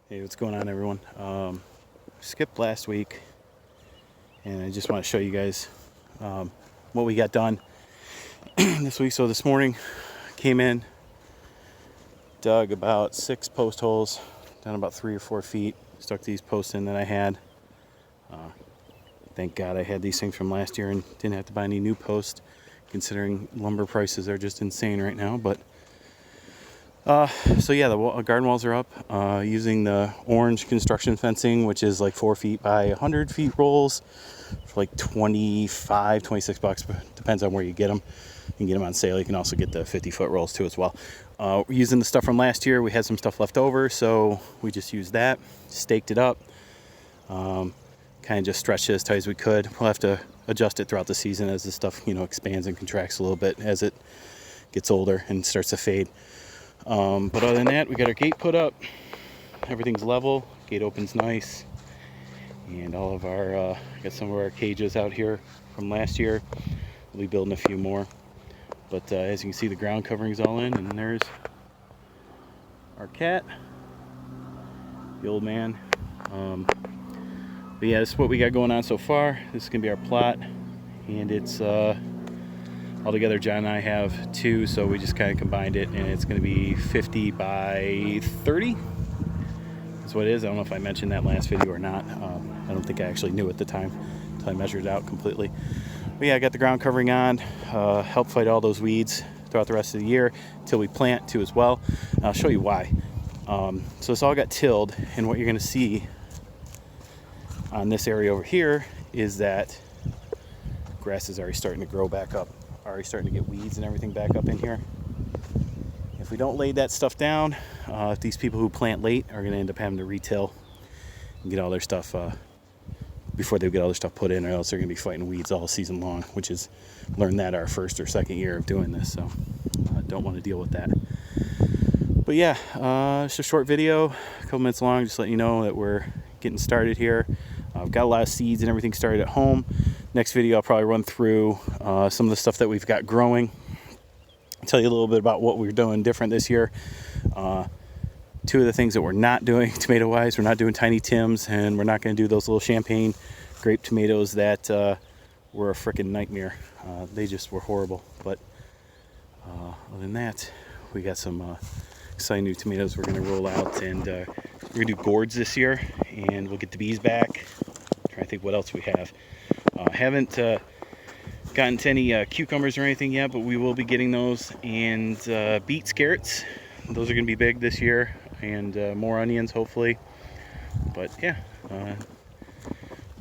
Hey, what's going on, everyone? Skipped last week, and I just want to show you guys what we got done this week. So this morning, came in, dug about 6 post holes, down about 3 or 4 feet, stuck these posts in that I had. Thank God I had these things from last year and didn't have to buy any new posts, considering lumber prices are just insane right now. But so yeah, the garden walls are up using the orange construction fencing, which is like 4 feet by 100 feet rolls for like 25, 26 bucks. Depends on where you get them. You can get them on sale. You can also get the 50-foot rolls too as well. We're using the stuff from last year. We had some stuff left over, so we just used that, staked it up, kind of just stretched it as tight as we could. We'll have to adjust it throughout the season as the stuff, expands and contracts a little bit as it gets older and starts to fade. But other than that, we got our gate put up. Everything's level. Gate opens nice. And all of our, got some of our cages out here from last year. We'll be building a few more. But as you can see, the ground covering's all in. And there's our cat, the old man. But yeah, this is what we got going on so far. This is going to be our plot. And it's... altogether, John and I have 2, so we just kind of combined it, and it's going to be 50 by 30. That's what it is. I don't know if I mentioned that last video or not. I don't think I actually knew at the time until I measured it out completely. But yeah, I got the ground covering on, help fight all those weeds throughout the rest of the year until we plant too as well. And I'll show you why. So this all got tilled, and what you're going to see on this area over here is that grass is already starting to grow back up. Already starting to get weeds and everything back up in here. If we don't lay that stuff down, these people who plant late are going to end up having to retill and get all their stuff before they get all their stuff put in, or else they're going to be fighting weeds all season long, which is, learned that our first or second year of doing this, so don't want to deal with that. But yeah, it's a short video, a couple minutes long, just letting you know that we're getting started here. I've got a lot of seeds and everything started at home. Next video, I'll probably run through some of the stuff that we've got growing. I'll tell you a little bit about what we're doing different this year. 2 of the things that we're not doing tomato-wise, we're not doing Tiny Tims, and we're not going to do those little champagne grape tomatoes that were a freaking nightmare. They just were horrible. But other than that, we got some exciting new tomatoes we're going to roll out, and we're going to do gourds this year, and we'll get the bees back. I'm trying to think what else we have. Haven't gotten to any cucumbers or anything yet, but we will be getting those, and beets, carrots. Those are going to be big this year, and more onions hopefully. But yeah,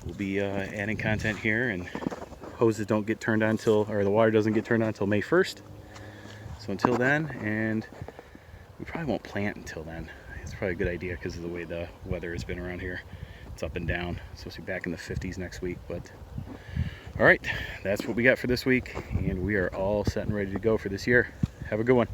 we'll be adding content here, and hoses don't get turned on or the water doesn't get turned on until May 1st. So until then, and we probably won't plant until then. It's probably a good idea because of the way the weather has been around here. It's up and down. It's supposed to be back in the 50s next week. But all right, that's what we got for this week, and we are all set and ready to go for this year. Have a good one.